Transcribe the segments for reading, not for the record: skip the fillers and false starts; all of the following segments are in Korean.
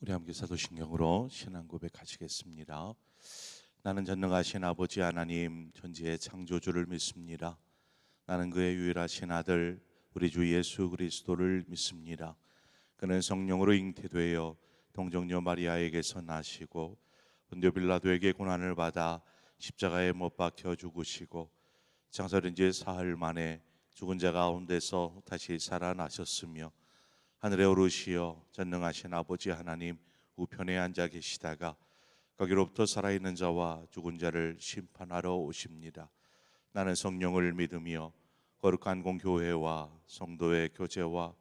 우리 함께 사도신경으로 신앙 고백하시겠습니다. 나는 전능하신 아버지 하나님 전지의 창조주를 믿습니다. 나는 그의 유일하신 아들 우리 주 예수 그리스도를 믿습니다. 그는 성령으로 잉태되어 동정녀 마리아에게서 나시고 본디오 빌라도에게 고난을 받아 십자가에 못 박혀 죽으시고 장사된 지 사흘 만에 죽은 자 가운데서 다시 살아나셨으며 하늘에 오르시어 전능하신 아버지 하나님 우편에 앉아 계시다가 거기로부터 살아있는 자와 죽은 자를 심판하러 오십니다. 나는 성령을 믿으며 거룩한 공교회와 성도의 교제와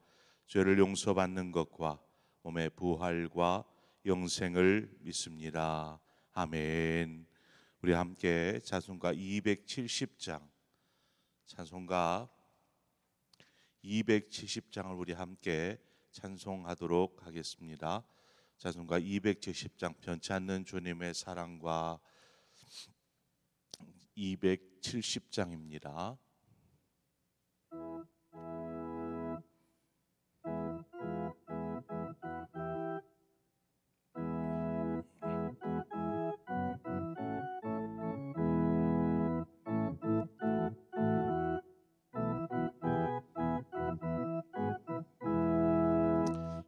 죄를 용서받는 것과 몸의 부활과 영생을 믿습니다. 아멘. 우리 함께 찬송가 270장 찬송가 270장을 우리 함께 찬송하도록 하겠습니다. 찬송가 270장 변치 않는 주님의 사랑과 270장입니다.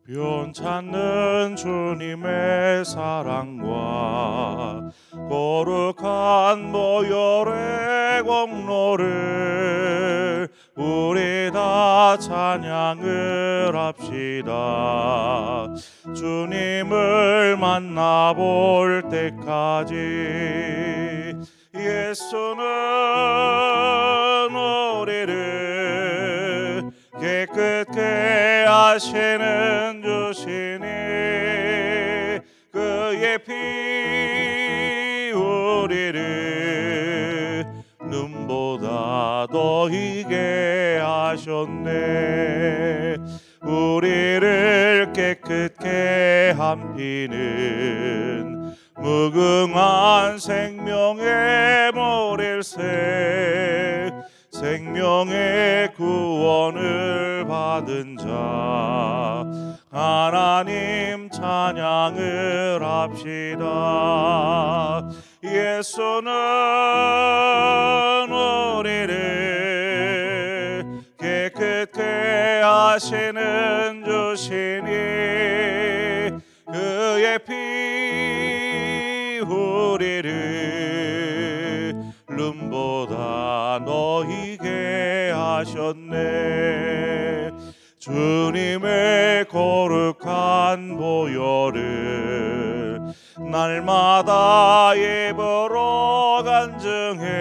변찮는 주님의 사랑과 거룩한 보혈의 공로를 우리 다 찬양을 합시다. 주님을 만나볼 때까지 예수는 우리를 깨끗게 하시는 주시니 그의 피 우리를 눈보다 더 희게 하셨네. 우리를 깨끗게 한 피는 무궁한 생명의 모릴새 생명의 구원을 받은 자 하나님 찬양을 합시다. 예수는 우리를 깨끗게 하시는 주시니 그의 피 우리를 눈보다 너희게 하셨네. 주님의 거룩한 보혈을 날마다 예배로 간증해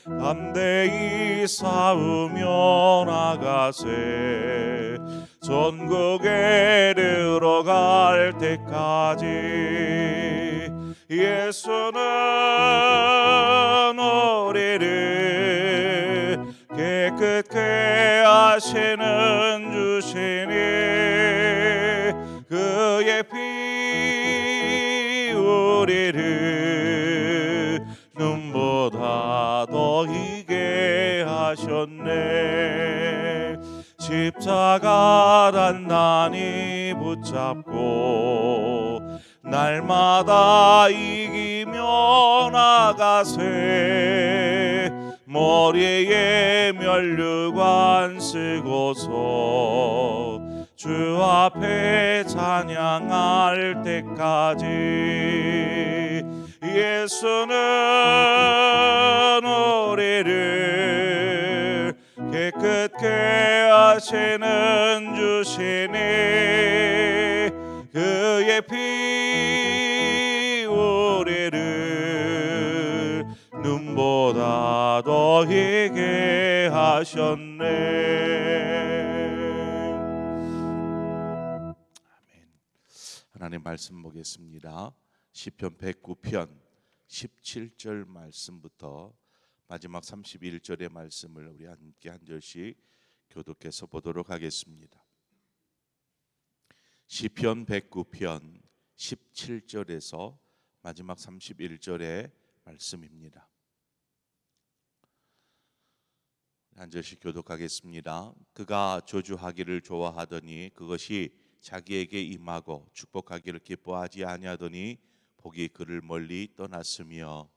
담대히 싸우며 나가세. 전국에 들어갈 때까지 예수는 우리를 깨끗게 하시는 주시니 그의 피 우리를 눈보다 더 희게 하셨네. 십자가 단단히 붙잡고 날마다 이기며 나가세. 머리에 면류관 쓰고서 주 앞에 찬양할 때까지 예수는 우리를 깨끗게 하시는 주시니 그의 피 우리를 눈보다 더 희게 하셨네. 아멘. 하나님 말씀 보겠습니다. 시편 109편 17절 말씀부터 마지막 31절의 말씀을 우리 함께 한 절씩 교독해서 보도록 하겠습니다. 시편 109편 17절에서 마지막 31절의 말씀입니다. 한 절씩 교독하겠습니다. 그가 저주하기를 좋아하더니 그것이 자기에게 임하고 축복하기를 기뻐하지 아니하더니 복이 그를 멀리 떠났으며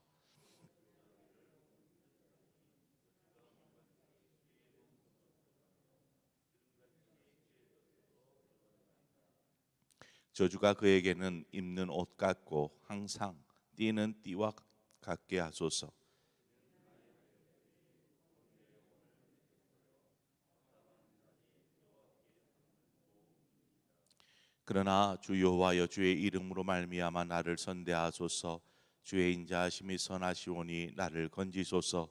저주가 그에게는 입는 옷 같고 항상 띠는 띠와 같게 하소서. 그러나 주 여호와여 주의 이름으로 말미암아 나를 선대하소서. 주의 인자하심이 선하시오니 나를 건지소서.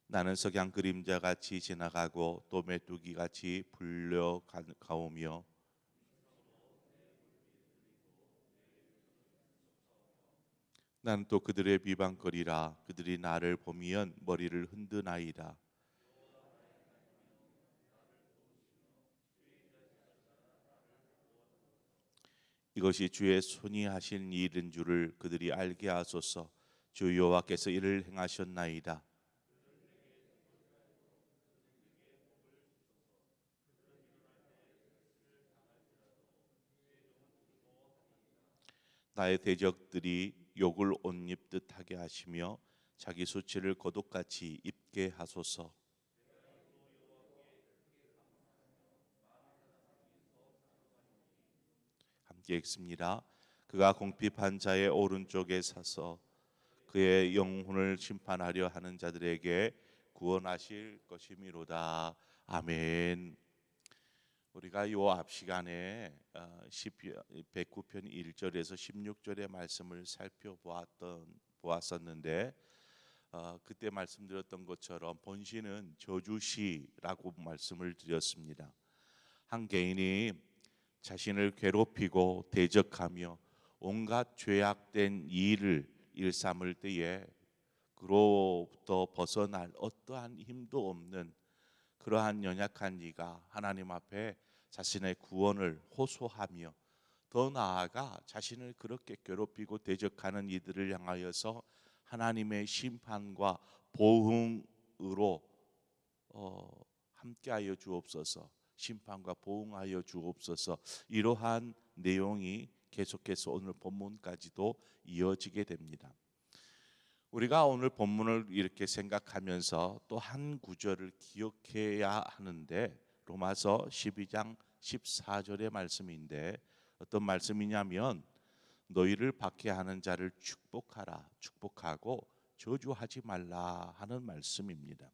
나는 석양 그림자 같이 지나가고 또 메뚜기 같이 불려가오며 나는 또 그들의 비방거리라. 그들이 나를 보면 머리를 흔드나이다. 이것이 주의 손이 하신 일인 줄을 그들이 알게 하소서. 주 여호와께서 이를 행하셨나이다. 나의 대적들이 욕을 옷 입듯 하게 하시며 자기 수치를 거독같이 입게 하소서. 함께 읽습니다. 그가 궁핍한 자의 오른쪽에 서서 그의 영혼을 심판하려 하는 자들에게 구원하실 것이미로다. 아멘. 우리가 요 앞 시간에 시편 109편 1절에서 16절의 말씀을 보았었는데 그때 말씀드렸던 것처럼 본시는 저주시라고 말씀을 드렸습니다. 한 개인이 자신을 괴롭히고 대적하며 온갖 죄악된 일을 일삼을 때에 그로부터 벗어날 어떠한 힘도 없는 그러한 연약한 이가 하나님 앞에 자신의 구원을 호소하며 더 나아가 자신을 그렇게 괴롭히고 대적하는 이들을 향하여서 하나님의 심판과 보응으로 함께하여 주옵소서. 심판과 보응하여 주옵소서. 이러한 내용이 계속해서 오늘 본문까지도 이어지게 됩니다. 우리가 오늘 본문을 이렇게 생각하면서 또 한 구절을 기억해야 하는데 로마서 12장 14절의 말씀인데 어떤 말씀이냐면 너희를 박해하는 자를 축복하라. 축복하고 저주하지 말라 하는 말씀입니다.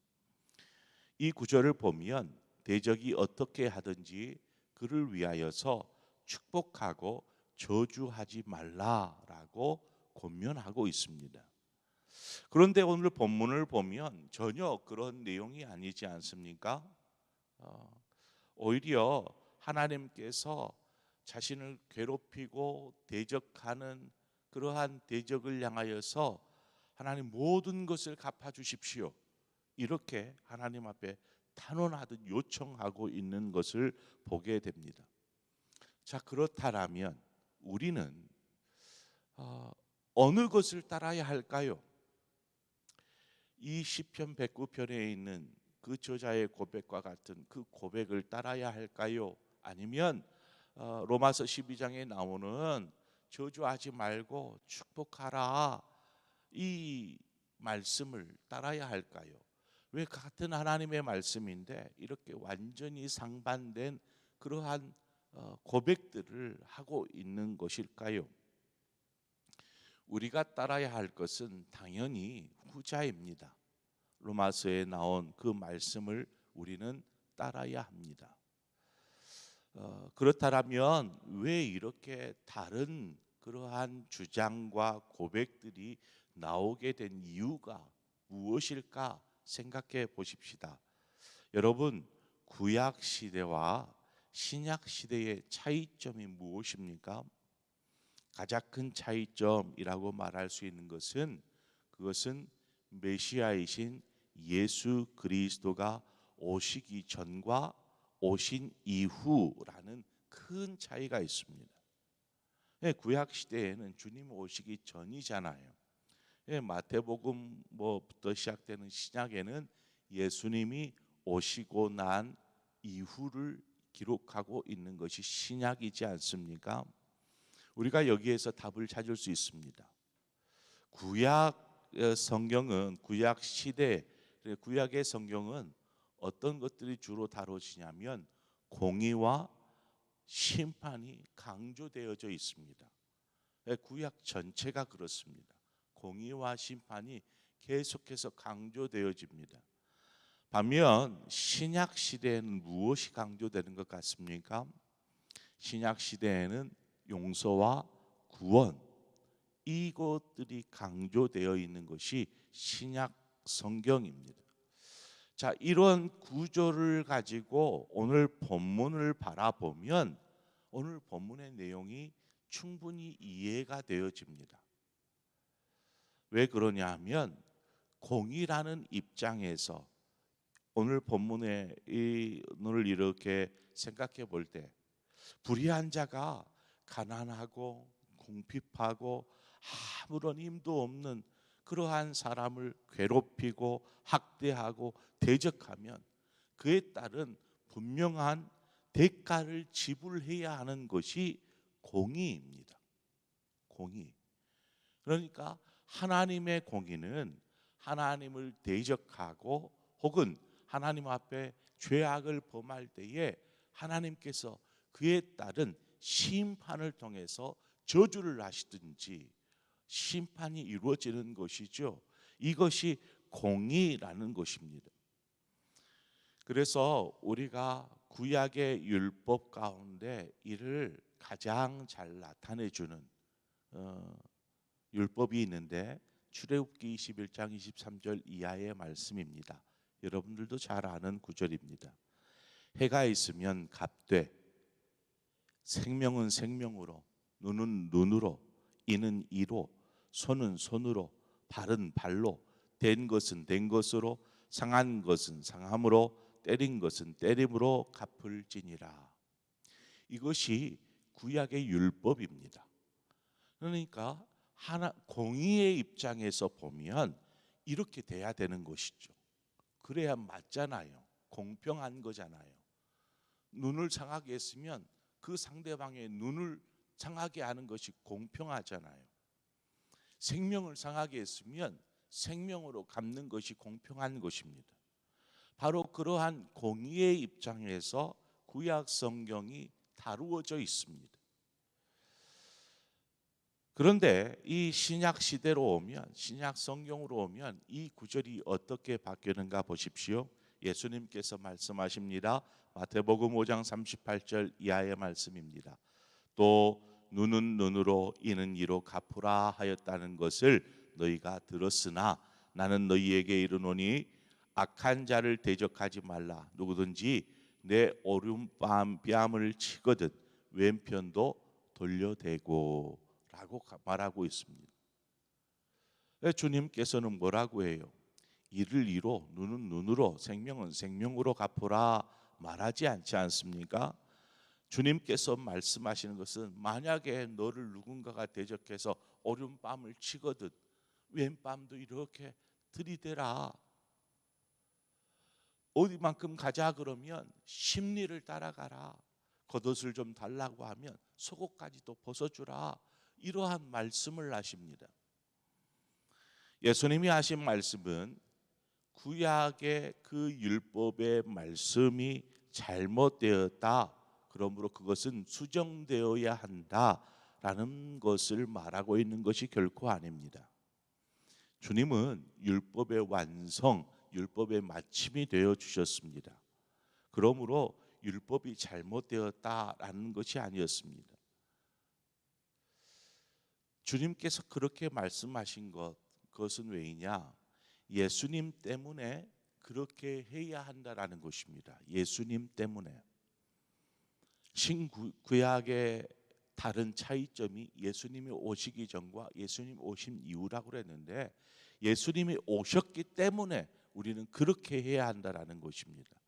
이 구절을 보면 대적이 어떻게 하든지 그를 위하여서 축복하고 저주하지 말라라고 권면하고 있습니다. 그런데 오늘 본문을 보면 전혀 그런 내용이 아니지 않습니까? 오히려 하나님께서 자신을 괴롭히고 대적하는 그러한 대적을 향하여서 하나님 모든 것을 갚아주십시오. 이렇게 하나님 앞에 탄원하듯 요청하고 있는 것을 보게 됩니다. 자, 그렇다면 우리는 어느 것을 따라야 할까요? 이 시편 109편에 있는 그 저자의 고백과 같은 그 고백을 따라야 할까요? 아니면 로마서 12장에 나오는 저주하지 말고 축복하라 이 말씀을 따라야 할까요? 왜 같은 하나님의 말씀인데 이렇게 완전히 상반된 그러한 고백들을 하고 있는 것일까요? 우리가 따라야 할 것은 당연히 후자입니다. 로마서에 나온 그 말씀을 우리는 따라야 합니다. 그렇다면 왜 이렇게 다른 그러한 주장과 고백들이 나오게 된 이유가 무엇일까 생각해 보십시다. 여러분, 구약 시대와 신약 시대의 차이점이 무엇입니까? 가장 큰 차이점이라고 말할 수 있는 것은 그것은 메시아이신 예수 그리스도가 오시기 전과 오신 이후라는 큰 차이가 있습니다. 구약 시대에는 주님 오시기 전이잖아요. 마태복음부터 시작되는 신약에는 예수님이 오시고 난 이후를 기록하고 있는 것이 신약이지 않습니까? 우리가 여기에서 답을 찾을 수 있습니다. 구약 성경은 구약 시대 구약의 성경은 어떤 것들이 주로 다뤄지냐면 공의와 심판이 강조되어져 있습니다. 구약 전체가 그렇습니다. 공의와 심판이 계속해서 강조되어집니다. 반면 신약 시대에는 무엇이 강조되는 것 같습니까? 신약 시대에는 용서와 구원, 이것들이 강조되어 있는 것이 신약 성경입니다. 자, 이런 구조를 가지고 오늘 본문을 바라보면 오늘 본문의 내용이 충분히 이해가 되어집니다. 왜 그러냐 하면 공의라는 입장에서 오늘 본문에 오늘 이렇게 생각해 볼 때 불의한 자가 가난하고 궁핍하고 아무런 힘도 없는 그러한 사람을 괴롭히고 학대하고 대적하면 그에 따른 분명한 대가를 지불해야 하는 것이 공의입니다. 공의. 그러니까 하나님의 공의는 하나님을 대적하고 혹은 하나님 앞에 죄악을 범할 때에 하나님께서 그에 따른 심판을 통해서 저주를 하시든지 심판이 이루어지는 것이죠. 이것이 공의라는 것입니다. 그래서 우리가 구약의 율법 가운데 이를 가장 잘 나타내주는 율법이 있는데 출애굽기 21장 23절 이하의 말씀입니다. 여러분들도 잘 아는 구절입니다. 해가 있으면 갑되 생명은 생명으로 눈은 눈으로 이는 이로 손은 손으로 발은 발로 된 것은 된 것으로 상한 것은 상함으로 때린 것은 때림으로 갚을지니라. 이것이 구약의 율법입니다. 그러니까 공의의 입장에서 보면 이렇게 돼야 되는 것이죠. 그래야 맞잖아요. 공평한 거잖아요. 눈을 상하게 했으면 그 상대방의 눈을 상하게 하는 것이 공평하잖아요. 생명을 상하게 했으면 생명으로 갚는 것이 공평한 것입니다. 바로 그러한 공의의 입장에서 구약 성경이 다루어져 있습니다. 그런데 이 신약 시대로 오면 신약 성경으로 오면 이 구절이 어떻게 바뀌는가 보십시오. 예수님께서 말씀하십니다. 마태복음 5장 38절 이하의 말씀입니다. 또 눈은 눈으로 이는 이로 갚으라 하였다는 것을 너희가 들었으나 나는 너희에게 이르노니 악한 자를 대적하지 말라. 누구든지 내 오른뺨을 치거든 왼편도 돌려대고 라고 말하고 있습니다. 주님께서는 뭐라고 해요? 이를 이로 눈은 눈으로 생명은 생명으로 갚으라 말하지 않지 않습니까? 주님께서 말씀하시는 것은 만약에 너를 누군가가 대적해서 오른뺨을 치거든 왼뺨도 이렇게 들이대라. 어디만큼 가자 그러면 심리를 따라가라. 겉옷을 좀 달라고 하면 속옷까지도 벗어주라. 이러한 말씀을 하십니다. 예수님이 하신 말씀은 구약의 그 율법의 말씀이 잘못되었다. 그러므로 그것은 수정되어야 한다라는 것을 말하고 있는 것이 결코 아닙니다. 주님은 율법의 완성, 율법의 마침이 되어 주셨습니다. 그러므로 율법이 잘못되었다라는 것이 아니었습니다. 주님께서 그렇게 말씀하신 그것은 왜이냐? 예수님 때문에 그렇게 해야 한다라는 것입니다. 예수님 때문에. 신구약의 다른 차이점이 예수님이 오시기 전과 예수님 오신 이후라고 그랬는데 예수님이 오셨기 때문에 우리는 그렇게 해야 한다라는 것입니다.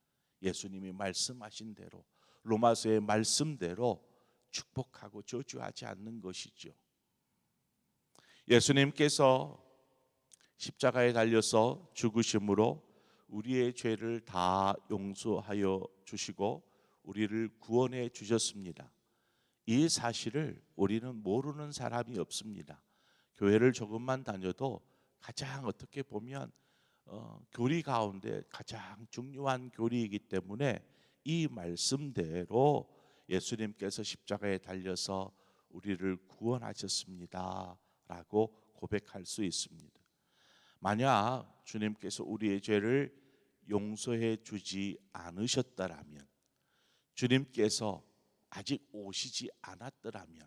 예수님이 말씀하신 대로 로마서의 말씀대로 축복하고 저주하지 않는 것이죠. 예수님께서 십자가에 달려서 죽으심으로 우리의 죄를 다 용서하여 주시고 우리를 구원해 주셨습니다. 이 사실을 우리는 모르는 사람이 없습니다. 교회를 조금만 다녀도 가장 어떻게 보면 교리 가운데 가장 중요한 교리이기 때문에 이 말씀대로 예수님께서 십자가에 달려서 우리를 구원하셨습니다 라고 고백할 수 있습니다. 만약 주님께서 우리의 죄를 용서해 주지 않으셨더라면, 주님께서 아직 오시지 않았더라면,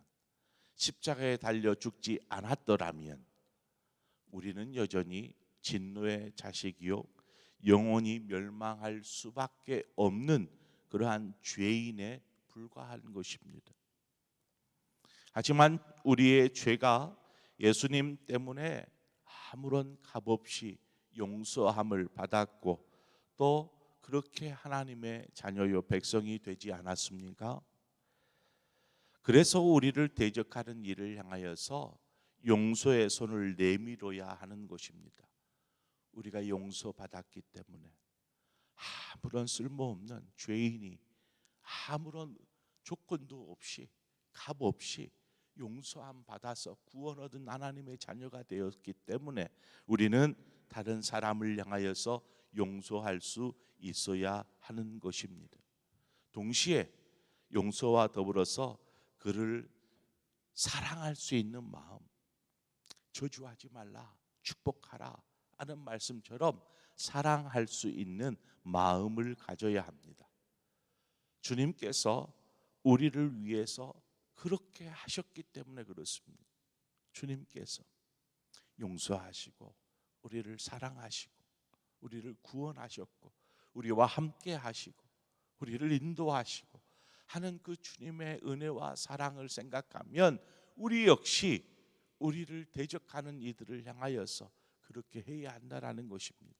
십자가에 달려 죽지 않았더라면 우리는 여전히 진노의 자식이요 영원히 멸망할 수밖에 없는 그러한 죄인에 불과한 것입니다. 하지만 우리의 죄가 예수님 때문에 아무런 값없이 용서함을 받았고 또 그렇게 하나님의 자녀요 백성이 되지 않았습니까? 그래서 우리를 대적하는 일을 향하여서 용서의 손을 내밀어야 하는 것입니다. 우리가 용서받았기 때문에 아무런 쓸모없는 죄인이 아무런 조건도 없이 값 없이 용서함 받아서 구원 얻은 하나님의 자녀가 되었기 때문에 우리는 다른 사람을 향하여서 용서할 수 있어야 하는 것입니다. 동시에 용서와 더불어서 그를 사랑할 수 있는 마음, 저주하지 말라, 축복하라 하는 말씀처럼 사랑할 수 있는 마음을 가져야 합니다. 주님께서 우리를 위해서 그렇게 하셨기 때문에 그렇습니다. 주님께서 용서하시고 우리를 사랑하시고 우리를 구원하셨고 우리와 함께 하시고 우리를 인도하시고 하는 그 주님의 은혜와 사랑을 생각하면 우리 역시 우리를 대적하는 이들을 향하여서 그렇게 해야 한다라는 것입니다.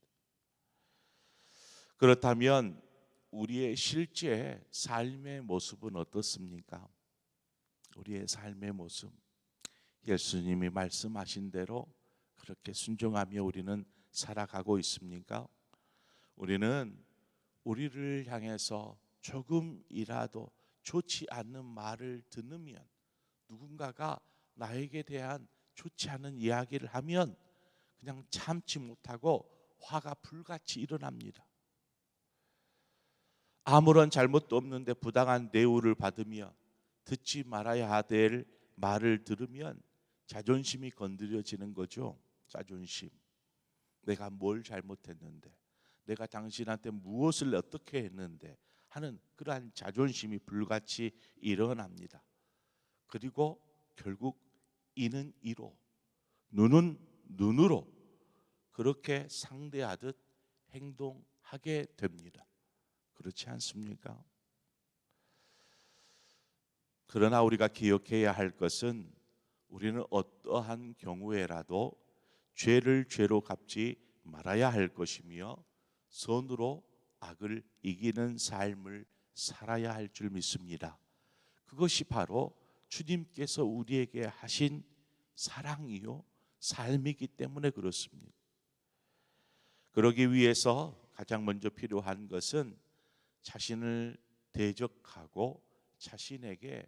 그렇다면 우리의 실제 삶의 모습은 어떻습니까? 우리의 삶의 모습, 예수님이 말씀하신 대로 그렇게 순종하며 우리는 살아가고 있습니까? 우리는 우리를 향해서 조금이라도 좋지 않는 말을 들으면, 누군가가 나에게 대한 좋지 않은 이야기를 하면 그냥 참지 못하고 화가 불같이 일어납니다. 아무런 잘못도 없는데 부당한 대우를 받으며 듣지 말아야 될 말을 들으면 자존심이 건드려지는 거죠. 자존심. 내가 뭘 잘못했는데, 내가 당신한테 무엇을 어떻게 했는데 하는 그러한 자존심이 불같이 일어납니다. 그리고 결국 이는 이로, 눈은 눈으로 그렇게 상대하듯 행동하게 됩니다. 그렇지 않습니까? 그러나 우리가 기억해야 할 것은 우리는 어떠한 경우에라도 죄를 죄로 갚지 말아야 할 것이며 선으로 악을 이기는 삶을 살아야 할 줄 믿습니다. 그것이 바로 주님께서 우리에게 하신 사랑이요 삶이기 때문에 그렇습니다. 그러기 위해서 가장 먼저 필요한 것은 자신을 대적하고 자신에게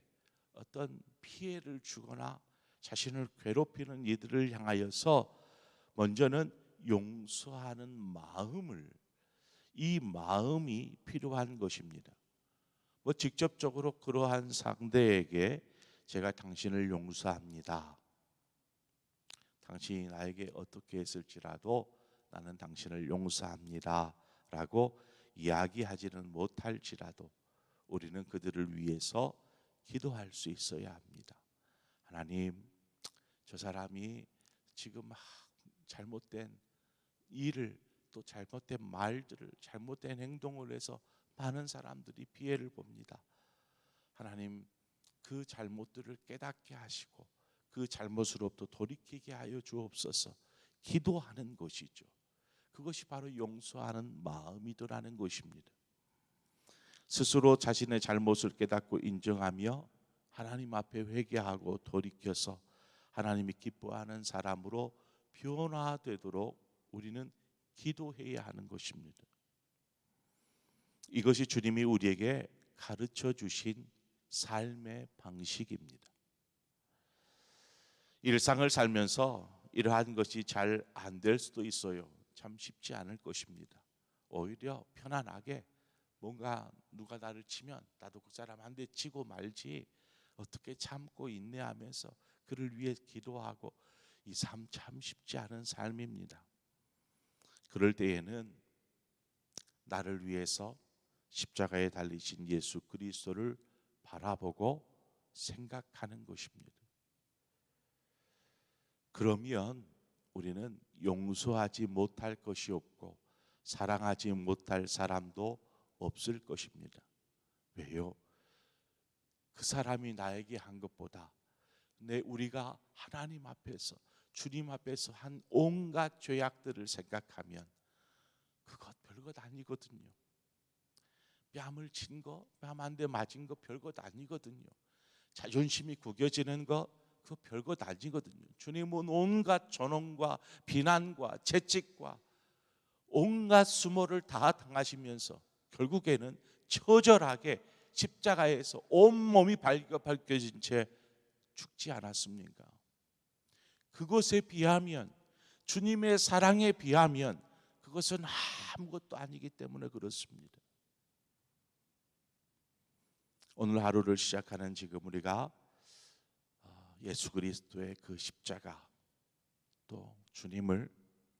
어떤 피해를 주거나 자신을 괴롭히는 이들을 향하여서 먼저는 용서하는 마음을, 이 마음이 필요한 것입니다. 뭐 직접적으로 그러한 상대에게 제가 당신을 용서합니다, 당신이 나에게 어떻게 했을지라도 나는 당신을 용서합니다 라고 이야기하지는 못할지라도 우리는 그들을 위해서 기도할 수 있어야 합니다. 하나님, 저 사람이 지금 잘못된 일을, 또 잘못된 말들을, 잘못된 행동을 해서 많은 사람들이 피해를 봅니다. 하나님, 그 잘못들을 깨닫게 하시고 그 잘못으로부터 돌이키게 하여 주옵소서. 기도하는 것이죠. 그것이 바로 용서하는 마음이더라는 것입니다. 스스로 자신의 잘못을 깨닫고 인정하며 하나님 앞에 회개하고 돌이켜서 하나님이 기뻐하는 사람으로 변화되도록 우리는 기도해야 하는 것입니다. 이것이 주님이 우리에게 가르쳐 주신 삶의 방식입니다. 일상을 살면서 이러한 것이 잘 안 될 수도 있어요. 참 쉽지 않을 것입니다. 오히려 편안하게 뭔가 누가 나를 치면 나도 그 사람 한 대 치고 말지, 어떻게 참고 인내하면서 그를 위해 기도하고, 이 삶 참 쉽지 않은 삶입니다. 그럴 때에는 나를 위해서 십자가에 달리신 예수 그리스도를 바라보고 생각하는 것입니다. 그러면 우리는 용서하지 못할 것이 없고 사랑하지 못할 사람도 없을 것입니다. 왜요? 그 사람이 나에게 한 것보다 우리가 하나님 앞에서, 주님 앞에서 한 온갖 죄악들을 생각하면 그것 별것 아니거든요. 뺨을 친 거, 뺨 한 대 맞은 거 별것 아니거든요. 자존심이 구겨지는 거 그거 별것 아니거든요. 주님은 온갖 전원과 비난과 채찍과 온갖 수모를 다 당하시면서 결국에는 처절하게 십자가에서 온몸이 밝혀진 채 죽지 않았습니까? 그것에 비하면, 주님의 사랑에 비하면 그것은 아무것도 아니기 때문에 그렇습니다. 오늘 하루를 시작하는 지금 우리가 예수 그리스도의 그 십자가, 또 주님을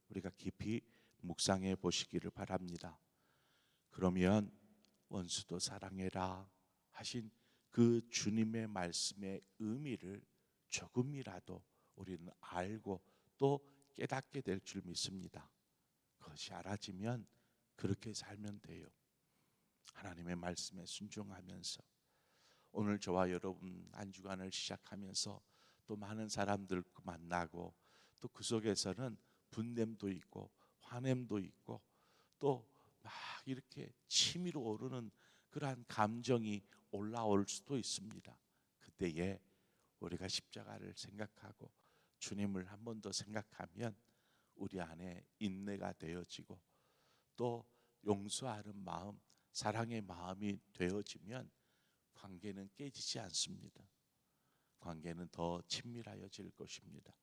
우리가 깊이 묵상해 보시기를 바랍니다. 그러면 원수도 사랑해라 하신 그 주님의 말씀의 의미를 조금이라도 우리는 알고 또 깨닫게 될 줄 믿습니다. 그것이 알아지면 그렇게 살면 돼요. 하나님의 말씀에 순종하면서 오늘 저와 여러분 한 주간을 시작하면서 또 많은 사람들 만나고, 또 그 속에서는 분냄도 있고 화냄도 있고 또 막 이렇게 치밀어 오르는 그러한 감정이 올라올 수도 있습니다. 그때에 우리가 십자가를 생각하고 주님을 한 번 더 생각하면 우리 안에 인내가 되어지고, 또 용서하는 마음, 사랑의 마음이 되어지면 관계는 깨지지 않습니다. 관계는 더 친밀하여질 것입니다.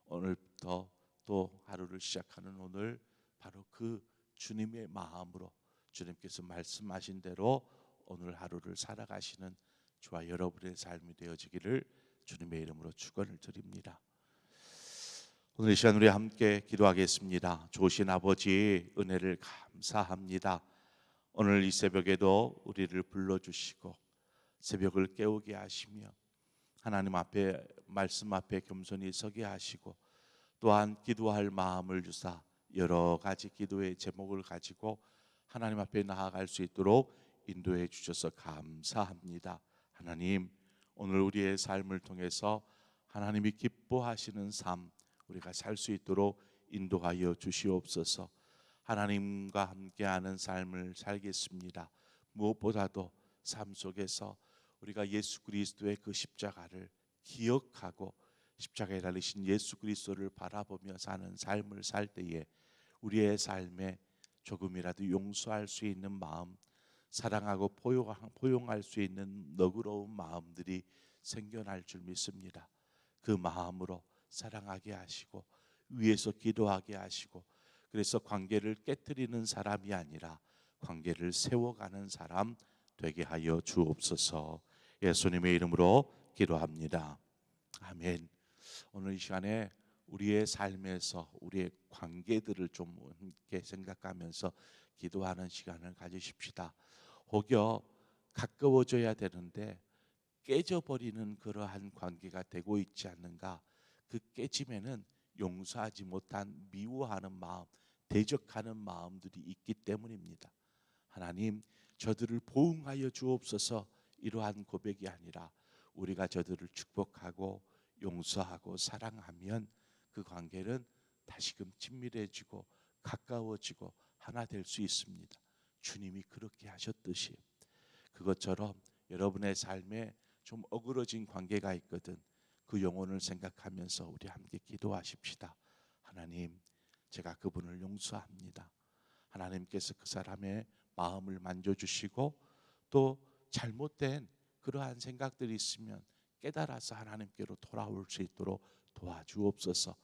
오늘부터 또 하루를 시작하는 오늘, 바로 그 주님의 마음으로 주님께서 말씀하신 대로 오늘 하루를 살아가시는 저와 여러분의 삶이 되어지기를 주님의 이름으로 축원을 드립니다. 오늘 이 시간 우리 함께 기도하겠습니다. 좋으신 아버지, 은혜를 감사합니다. 오늘 이 새벽에도 우리를 불러주시고 새벽을 깨우게 하시며 하나님 앞에, 말씀 앞에 겸손히 서게 하시고, 또한 기도할 마음을 주사 여러 가지 기도의 제목을 가지고 하나님 앞에 나아갈 수 있도록 인도해 주셔서 감사합니다. 하나님, 오늘 우리의 삶을 통해서 하나님이 기뻐하시는 삶 우리가 살 수 있도록 인도하여 주시옵소서. 하나님과 함께하는 삶을 살겠습니다. 무엇보다도 삶 속에서 우리가 예수 그리스도의 그 십자가를 기억하고 십자가에 달리신 예수 그리스도를 바라보며 사는 삶을 살 때에 우리의 삶에 조금이라도 용서할 수 있는 마음, 사랑하고 포용할 수 있는 너그러운 마음들이 생겨날 줄 믿습니다. 그 마음으로 사랑하게 하시고 위에서 기도하게 하시고, 그래서 관계를 깨뜨리는 사람이 아니라 관계를 세워가는 사람 되게 하여 주옵소서. 예수님의 이름으로 기도합니다. 아멘. 오늘 이 시간에 우리의 삶에서 우리의 관계들을 좀 함께 생각하면서 기도하는 시간을 가지십시다. 혹여 가까워져야 되는데 깨져버리는 그러한 관계가 되고 있지 않는가? 그 깨짐에는 용서하지 못한 미워하는 마음, 대적하는 마음들이 있기 때문입니다. 하나님, 저들을 보응하여 주옵소서. 이러한 고백이 아니라 우리가 저들을 축복하고 용서하고 사랑하면 그 관계는 다시금 친밀해지고 가까워지고 하나 될 수 있습니다. 주님이 그렇게 하셨듯이 그것처럼 여러분의 삶에 좀 어그러진 관계가 있거든, 그 영혼을 생각하면서 우리 함께 기도하십시다. 하나님, 제가 그분을 용서합니다. 하나님께서 그 사람의 마음을 만져주시고 또 잘못된 그러한 생각들이 있으면 깨달아서 하나님께로 돌아올 수 있도록 도와주옵소서.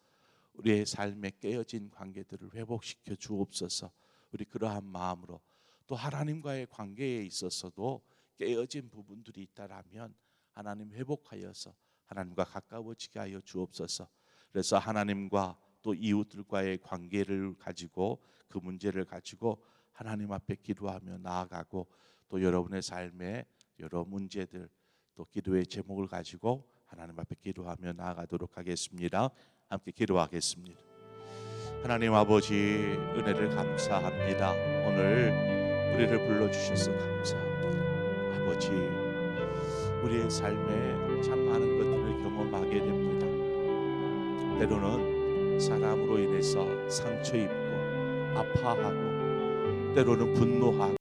우리의 삶에 깨어진 관계들을 회복시켜 주옵소서. 우리 그러한 마음으로 또 하나님과의 관계에 있어서도 깨어진 부분들이 있다라면 하나님 회복하여서 하나님과 가까워지게 하여 주옵소서. 그래서 하나님과 또 이웃들과의 관계를 가지고 그 문제를 가지고 하나님 앞에 기도하며 나아가고 또 여러분의 삶에 여러 문제들 또 기도의 제목을 가지고 하나님 앞에 기도하며 나아가도록 하겠습니다. 함께 기도하겠습니다. 하나님 아버지 은혜를 감사합니다. 오늘 우리를 불러주셔서 감사합니다. 아버지 우리의 삶에 참 많은 것들을 경험하게 됩니다. 때로는 사람으로 인해서 상처 입고 아파하고 때로는 분노하고